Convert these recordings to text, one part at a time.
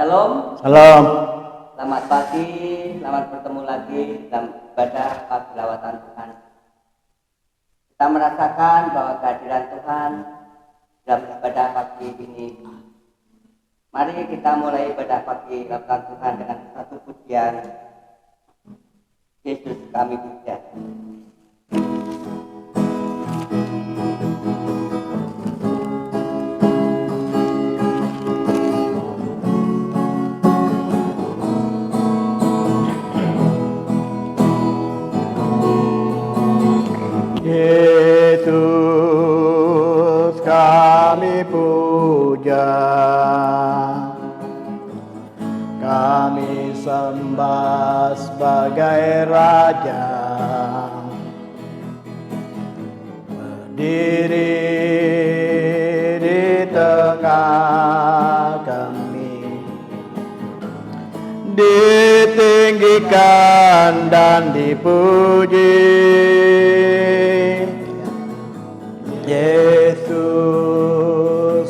Shalom. Salam. Selamat pagi, selamat bertemu lagi dalam ibadah pagi lawatan Tuhan. Kita merasakan bahwa kehadiran Tuhan dalam ibadah pagi ini. Mari kita mulai ibadah pagi lawatan Tuhan dengan satu pujian. Yesus kami puja. Yesus kami puja, kami sembah sebagai Raja, berdiri di tengah kami, ditinggikan dan dipuji. Yesus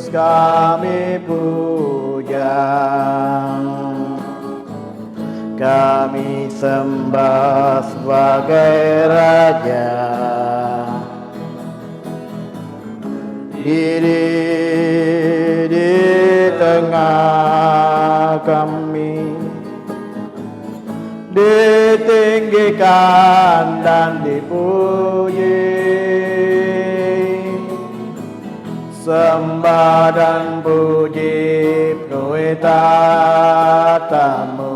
kami puja, kami sembah sebagai Raja, diri di tengah kami, ditinggikan dan dipuji. Sembah dan puji penuhi tatamu,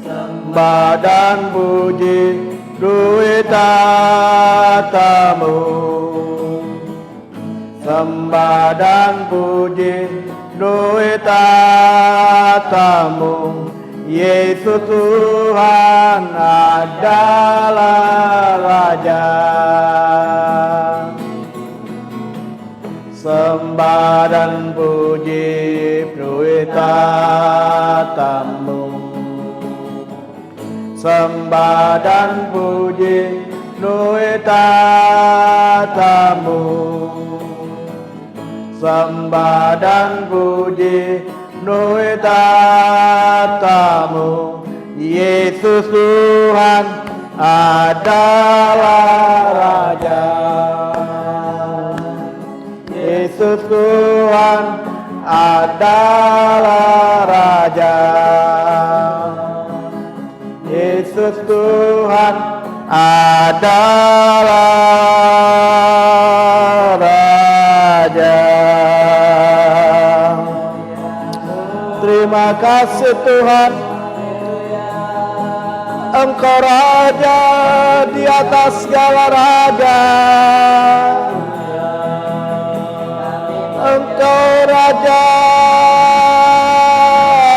sembah dan puji penuhi tatamu, sembah dan puji penuhi tatamu. Yesus Tuhan adalah Raja. Sembah dan puji penuhi tatamu, sembah dan puji penuhi tatamu, sembah dan puji penuhi tatamu. Yesus Tuhan adalah Raja. Yesus Tuhan adalah Raja. Yesus Tuhan adalah Raja. Terima kasih Tuhan, Engkau Raja di atas segala raja. Engkau Raja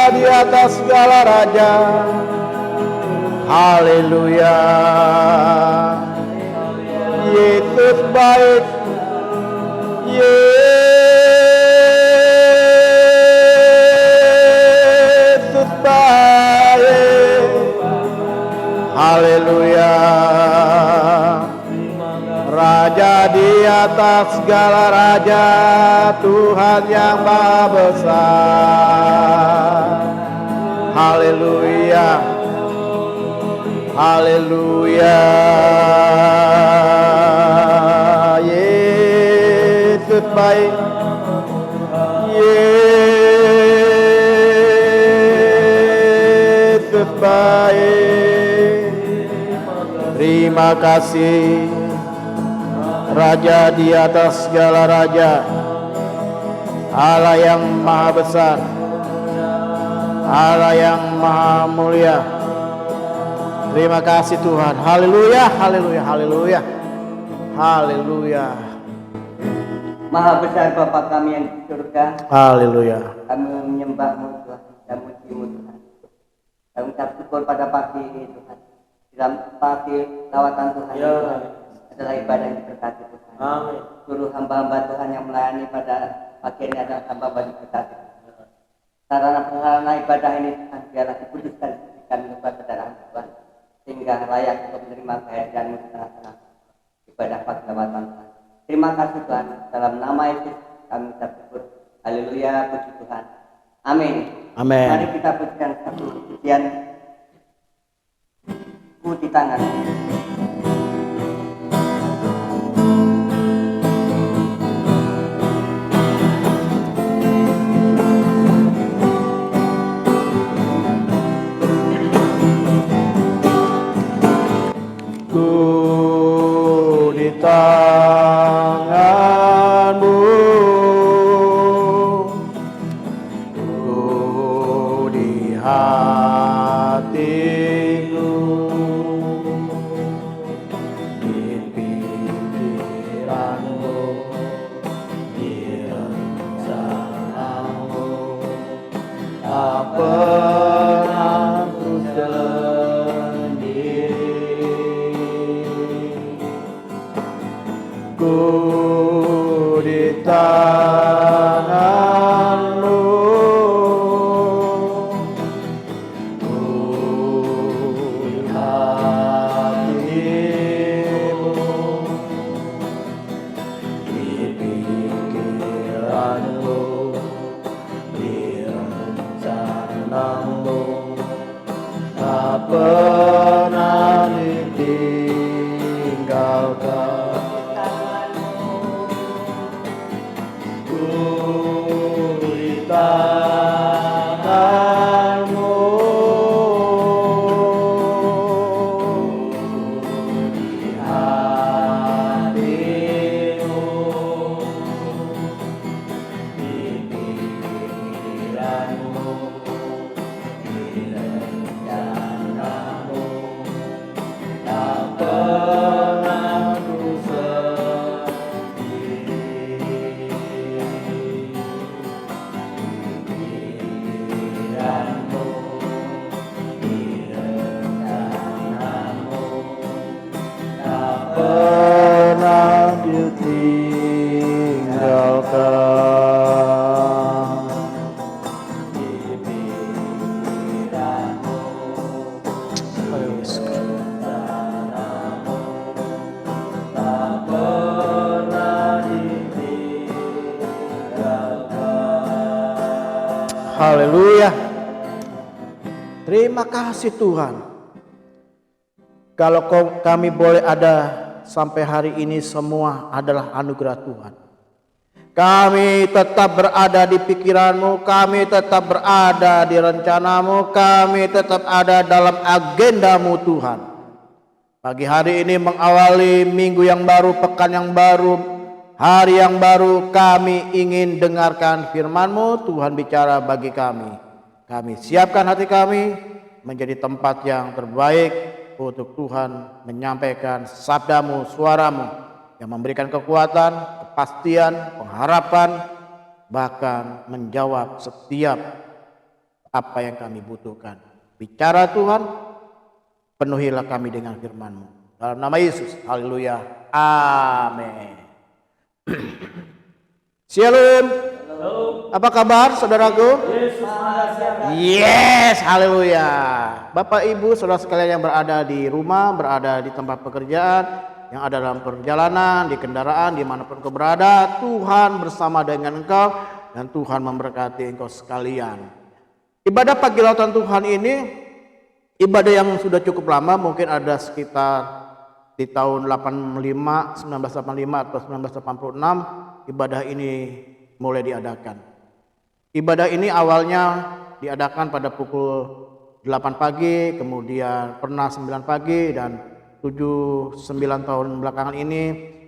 di atas segala raja. Haleluya. Yesus baik. Yesus baik. Haleluya. Raja di atas segala raja, Tuhan yang Maha Besar. Haleluya, haleluya. Yesus baik, Yesus baik. Terima kasih Raja di atas segala raja, Allah yang Maha Besar, Allah yang Maha Mulia. Terima kasih Tuhan. Haleluya, haleluya, haleluya, haleluya. Maha besar Bapa kami yang di surga. Haleluya. Kami menyembah-Mu Tuhan dan memuji-Mu Tuhan. Kami ucap syukur pada pagi ini Tuhan. Dalam pagi lawatan Tuhan ini Tuhan adalah ibadah yang diberkati Tuhan. Amin. Seluruh hamba-hamba Tuhan yang melayani pada pagi ini adalah hamba-hamba yang diberkati. Sarana-sarana ibadah ini Tuhan biarlah dikuduskan diberikan kepada darah Tuhan, sehingga layak untuk menerima kehadiran-Mu di tengah-tengah ibadah pagi lawatan Tuhan. Terima kasih Tuhan, dalam nama Yesus kami ucap syukur. Haleluya, puji Tuhan. Amin. Amin. Mari kita pujikan satu pujian Ku di tangan. Ku di tanganmu, ku di hatiku, di pikiranmu, di rencanamu, tak pernah ku ku di tanganmu, ku di hatimu, di pikiranmu, di rencanamu, tak pernah ditinggalkan. Tanganmu, di hatimu, di pikiranmu, di rencanamu, tak pernah ku pernah ditinggalkan. Di pikiranmu, rencanamu, tak pernah ditinggalkan. Haleluya. Terima kasih Tuhan. Kalau kami boleh ada sampai hari ini, semua adalah anugerah Tuhan. Kami tetap berada di pikiranmu, kami tetap berada di rencanamu, kami tetap ada dalam agendamu Tuhan. Pagi hari ini mengawali minggu yang baru, pekan yang baru, hari yang baru, kami ingin dengarkan firman-Mu. Tuhan bicara bagi kami. Kami siapkan hati kami menjadi tempat yang terbaik untuk Tuhan menyampaikan sabdamu, suaramu yang memberikan kekuatan, kepastian, pengharapan, bahkan menjawab setiap apa yang kami butuhkan. Bicara Tuhan, penuhilah kami dengan firman-Mu. Dalam nama Yesus, haleluya, amin. Shalom. Apa kabar saudaraku? Yes, haleluya. Bapak Ibu saudara sekalian yang berada di rumah, berada di tempat pekerjaan, yang ada dalam perjalanan, di kendaraan, dimanapun kau berada, Tuhan bersama dengan engkau dan Tuhan memberkati engkau sekalian. Ibadah pagi lautan Tuhan ini ibadah yang sudah cukup lama, mungkin ada sekitar di tahun 1985 atau 1986 ibadah ini mulai diadakan. Ibadah ini awalnya diadakan pada pukul 8 pagi, kemudian pernah 9 pagi, dan 7-9 tahun belakangan ini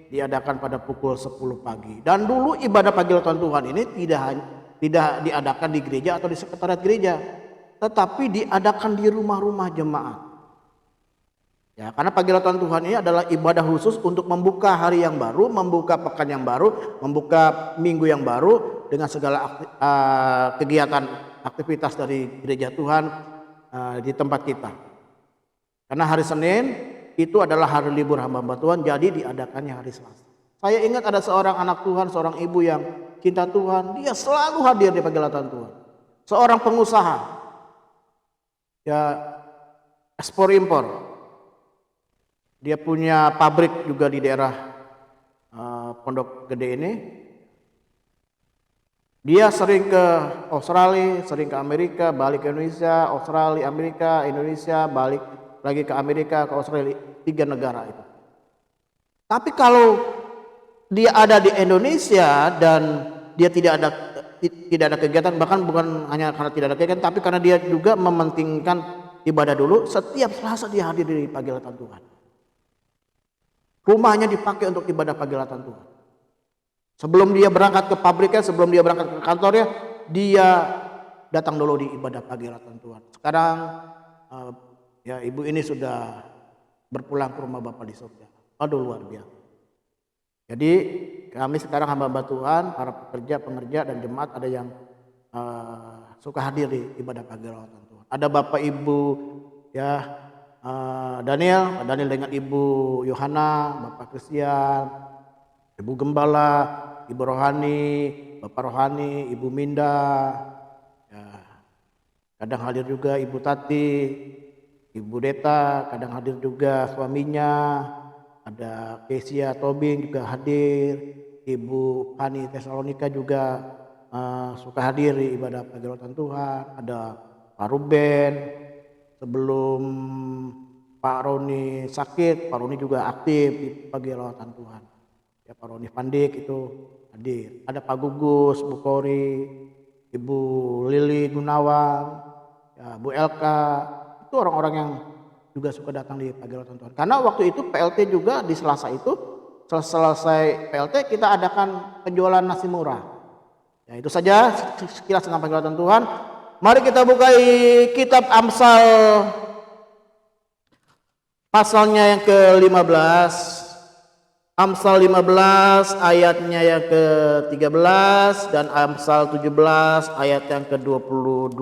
diadakan pada pukul 10 pagi. Dan dulu ibadah pagi lautan Tuhan ini tidak diadakan di gereja atau di sekretariat gereja, tetapi diadakan di rumah-rumah jemaat. Ya, karena pagi lautan Tuhan ini adalah ibadah khusus untuk membuka hari yang baru, membuka pekan yang baru, membuka minggu yang baru dengan segala kegiatan aktivitas dari gereja Tuhan di tempat kita. Karena hari Senin itu adalah hari libur hamba Tuhan, jadi diadakannya hari Selasa. Saya ingat ada seorang anak Tuhan, seorang ibu yang cinta Tuhan, dia selalu hadir di pagi lautan Tuhan. Seorang pengusaha, ya ekspor impor. Dia punya pabrik juga di daerah Pondok Gede ini. Dia sering ke Australia, sering ke Amerika, balik ke Indonesia, Australia, Amerika, Indonesia, balik lagi ke Amerika, ke Australia, 3 negara itu. Tapi kalau dia ada di Indonesia dan dia tidak ada kegiatan, bahkan bukan hanya karena tidak ada kegiatan, tapi karena dia juga mementingkan ibadah dulu, setiap Selasa dia hadir di pagilatan Tuhan. Rumahnya dipakai untuk ibadah pagilatan Tuhan. Sebelum dia berangkat ke pabriknya, sebelum dia berangkat ke kantornya, dia datang dulu di ibadah pagilatan Tuhan. Sekarang ya ibu ini sudah berpulang ke rumah Bapa di surga. Aduh, luar biasa. Jadi kami sekarang hamba-hamba Tuhan, para pekerja dan jemaat ada yang suka hadir di ibadah pagilatan Tuhan. Ada Bapak Ibu ya Daniel dengan Ibu Yohana, Bapak Christian, Ibu Gembala, Ibu Rohani, Bapak Rohani, Ibu Minda, ya, kadang hadir juga Ibu Tati, Ibu Deta, kadang hadir juga suaminya, ada Kesia Tobing juga hadir, Ibu Pani Tesalonika juga suka hadir di ibadah pagilatan Tuhan, ada Pak Ruben, sebelum Pak Roni sakit, Pak Roni juga aktif di pagilatan Tuhan. Ya, Pak Roni Pandik itu hadir. Ada Pak Gugus, Bu Kori, Ibu Lili Gunawan, ya, Bu Elka. Itu orang-orang yang juga suka datang di pagilatan Tuhan. Karena waktu itu PLT juga di Selasa itu, selesai PLT kita adakan penjualan nasi murah. Ya, itu saja sekilas tentang pagilatan Tuhan. Mari kita buka kitab Amsal pasalnya yang ke-15. Amsal 15 ayatnya yang ke-13 dan Amsal 17 ayat yang ke-22.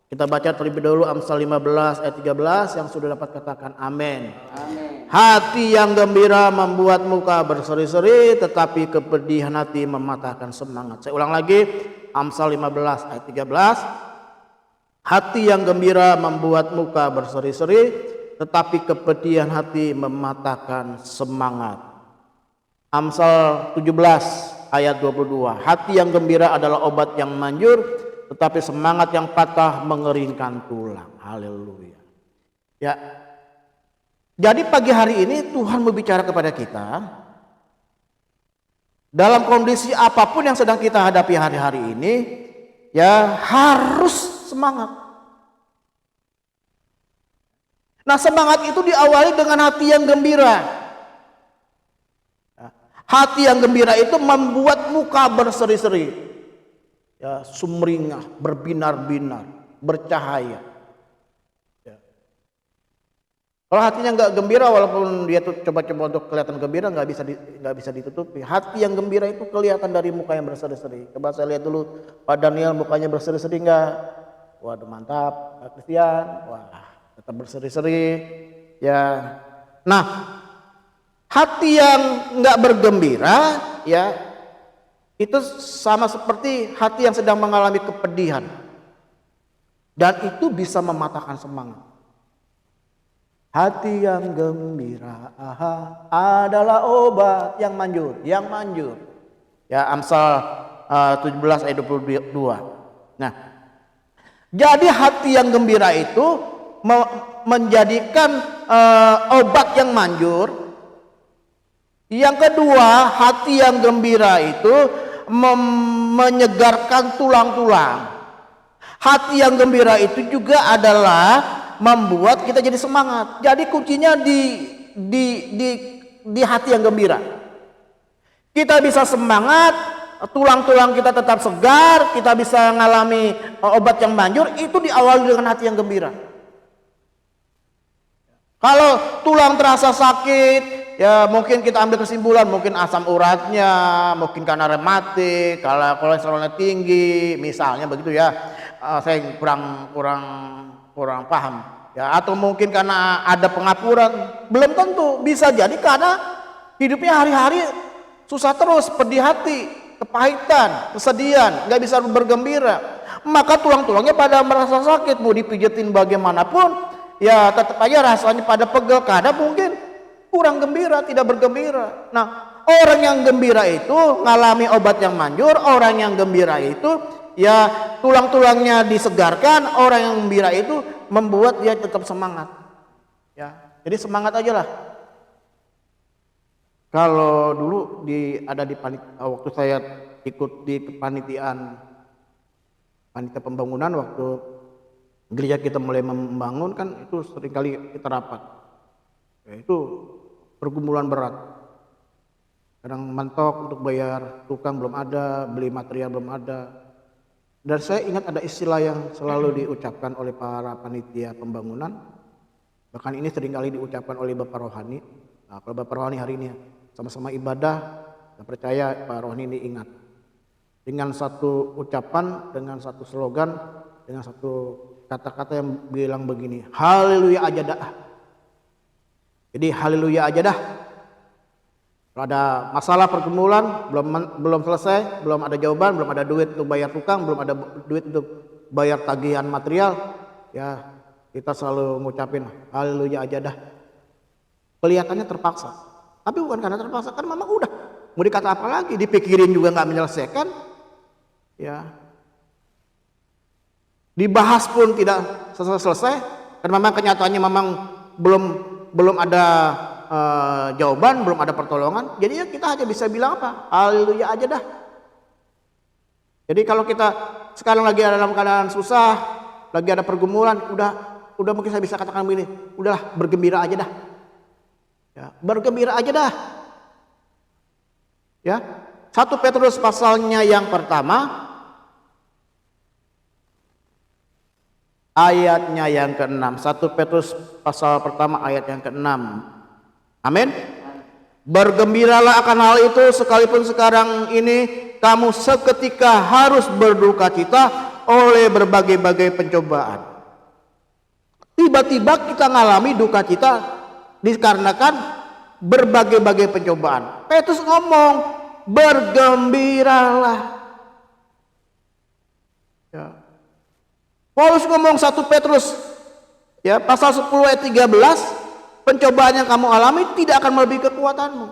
Kita baca terlebih dahulu Amsal 15 ayat 13 yang sudah dapat katakan amin. Amin. Hati yang gembira membuat muka berseri-seri, tetapi kepedihan hati mematahkan semangat. Saya ulang lagi, Amsal 15 ayat 13. Hati yang gembira membuat muka berseri-seri, tetapi kepedihan hati mematahkan semangat. Amsal 17 ayat 22. Hati yang gembira adalah obat yang manjur, tetapi semangat yang patah mengeringkan tulang. Haleluya. Ya. Jadi pagi hari ini Tuhan berbicara kepada kita dalam kondisi apapun yang sedang kita hadapi hari-hari ini, ya harus semangat. Nah, semangat itu diawali dengan hati yang gembira. Hati yang gembira itu membuat muka berseri-seri, ya, sumringah, berbinar-binar, bercahaya. Ya. Kalau hatinya nggak gembira, walaupun dia tuh coba-coba untuk kelihatan gembira, nggak bisa ditutupi. Hati yang gembira itu kelihatan dari muka yang berseri-seri. Coba saya lihat dulu Pak Daniel, mukanya berseri-seri nggak? Waduh, mantap. Pak Christian, wah, tetap berseri-seri. Ya, nah, hati yang nggak bergembira, ya, itu sama seperti hati yang sedang mengalami kepedihan, dan itu bisa mematahkan semangat. Hati yang gembira adalah obat yang manjur, Ya, Amsal 17 ayat 22. Nah, jadi hati yang gembira itu menjadikan obat yang manjur. Yang kedua, hati yang gembira itu menyegarkan tulang-tulang. Hati yang gembira itu juga adalah membuat kita jadi semangat. Jadi kuncinya di hati yang gembira. Kita bisa semangat, tulang-tulang kita tetap segar, kita bisa mengalami obat yang manjur, itu diawali dengan hati yang gembira. Kalau tulang terasa sakit, ya mungkin kita ambil kesimpulan, mungkin asam uratnya, mungkin karena rematik, kalau kolesterolnya tinggi, misalnya begitu ya. Saya kurang paham. Ya, atau mungkin karena ada pengapuran, belum tentu, bisa jadi karena hidupnya hari-hari susah terus, pedih hati, kepahitan, kesedihan, nggak bisa bergembira. Maka tulang-tulangnya pada merasa sakit, mau dipijetin bagaimanapun, ya tetap aja rasanya pada pegel, kadang mungkin kurang gembira, tidak bergembira. Nah, Orang yang gembira itu ngalami obat yang manjur, orang yang gembira itu ya tulang-tulangnya disegarkan, orang yang gembira itu membuat dia tetap semangat. Ya, jadi semangat aja lah. Kalau dulu waktu saya ikut di panitia pembangunan, waktu gereja kita mulai membangun kan itu seringkali kita rapat. Ya, itu pergumulan berat. Kadang mentok untuk bayar tukang belum ada, beli material belum ada. Dan saya ingat ada istilah yang selalu diucapkan oleh para panitia pembangunan. Bahkan ini seringkali diucapkan oleh Bapak Rohani. Nah, kalau Bapak Rohani hari ini sama-sama ibadah, saya percaya Pak Rohani ini ingat. Dengan satu ucapan, dengan satu slogan, dengan satu kata-kata yang bilang begini, haleluya aja dah. Jadi haleluya aja dah. Kalau ada masalah pergumulan, belum selesai, belum ada jawaban, belum ada duit untuk bayar tukang, belum ada duit untuk bayar tagihan material, ya kita selalu ngucapin haleluya aja dah. Kelihatannya terpaksa, tapi bukan karena terpaksa, kan memang udah mau dikata apa lagi, dipikirin juga nggak menyelesaikan, ya dibahas pun tidak selesai, dan memang kenyataannya memang belum ada jawaban, belum ada pertolongan. Jadi ya kita hanya bisa bilang apa? Haleluya aja dah. Jadi kalau kita sekarang lagi ada dalam keadaan susah, lagi ada pergumulan, udah mungkin saya bisa katakan begini, udahlah bergembira aja dah. Ya, bergembira aja dah. Ya. 1 Petrus pasalnya yang pertama ayatnya yang ke-6. 1 Petrus pasal pertama ayat yang ke-6. Amin. Bergembiralah akan hal itu, sekalipun sekarang ini kamu seketika harus berduka cita oleh berbagai-bagai pencobaan. Tiba-tiba kita ngalami duka cita dikarenakan berbagai-bagai pencobaan. Petrus ngomong, bergembiralah. Ya. Paulus ngomong 1 Petrus ya pasal 10 ayat 13, pencobaan yang kamu alami tidak akan melebihi kekuatanmu.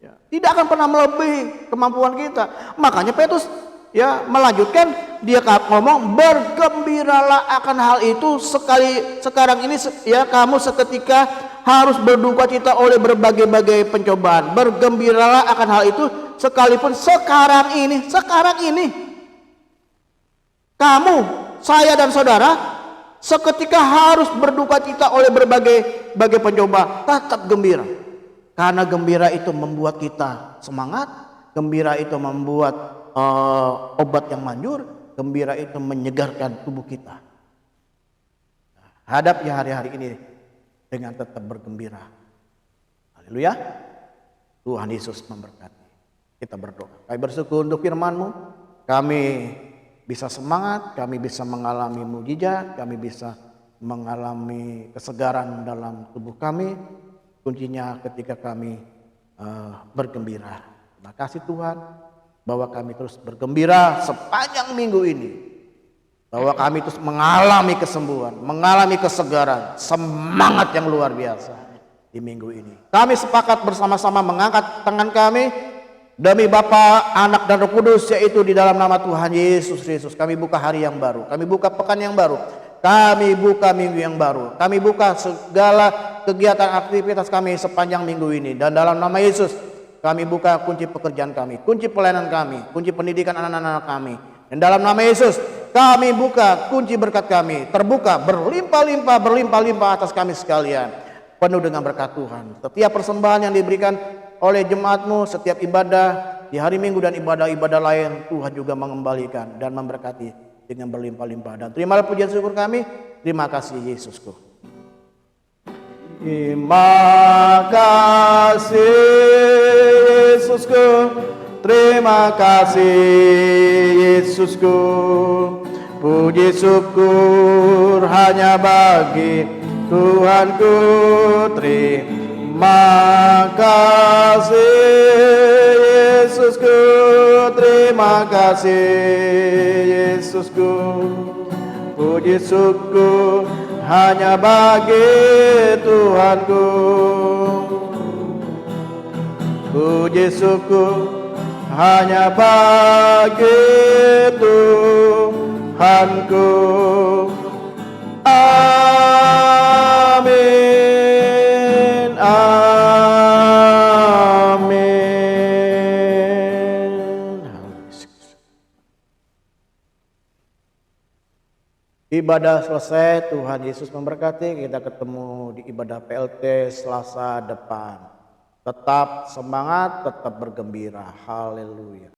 Ya, tidak akan pernah melebihi kemampuan kita. Makanya Petrus ya melanjutkan, dia ngomong bergembiralah akan hal itu, sekarang ini ya kamu seketika harus berduka cita oleh berbagai-bagai pencobaan. Bergembiralah akan hal itu sekalipun sekarang ini kamu, saya dan saudara seketika harus berduka cita oleh berbagai pencobaan. Tetap gembira, karena gembira itu membuat kita semangat. Gembira itu membuat obat yang manjur. Gembira itu menyegarkan tubuh kita. Hadapi hari-hari ini dengan tetap bergembira. Haleluya. Tuhan Yesus memberkati. Kita berdoa. Kami bersyukur untuk firman-Mu. Kami bisa semangat, kami bisa mengalami mukjizat, kami bisa mengalami kesegaran dalam tubuh kami. Kuncinya ketika kami bergembira. Terima kasih Tuhan bahwa kami terus bergembira sepanjang minggu ini. Bahwa kami terus mengalami kesembuhan, mengalami kesegaran, semangat yang luar biasa di minggu ini. Kami sepakat bersama-sama mengangkat tangan kami demi Bapa, Anak dan Roh Kudus, yaitu di dalam nama Tuhan Yesus Kristus. Kami buka hari yang baru, kami buka pekan yang baru, kami buka minggu yang baru, kami buka segala kegiatan aktivitas kami sepanjang minggu ini. Dan dalam nama Yesus kami buka kunci pekerjaan kami, kunci pelayanan kami, kunci pendidikan anak-anak kami. Dan dalam nama Yesus kami buka kunci berkat kami, terbuka berlimpah-limpah atas kami sekalian, penuh dengan berkat Tuhan. Setiap persembahan yang diberikan oleh jemaat-Mu, setiap ibadah di hari Minggu dan ibadah-ibadah lain, Tuhan juga mengembalikan dan memberkati dengan berlimpah-limpah. Dan terimalah pujian syukur kami. Terima kasih Yesusku. Terima kasih Yesusku. Terima kasih Yesusku. Puji syukur hanya bagi Tuhanku. Terima kasih Yesusku, terima kasih Yesusku. Puji syukur hanya bagi Tuhanku. Puji syukur hanya bagi Tuhanku. Amin, amin. Ibadah selesai, Tuhan Yesus memberkati. Kita ketemu di ibadah PLT Selasa depan. Tetap semangat, tetap bergembira. Haleluya.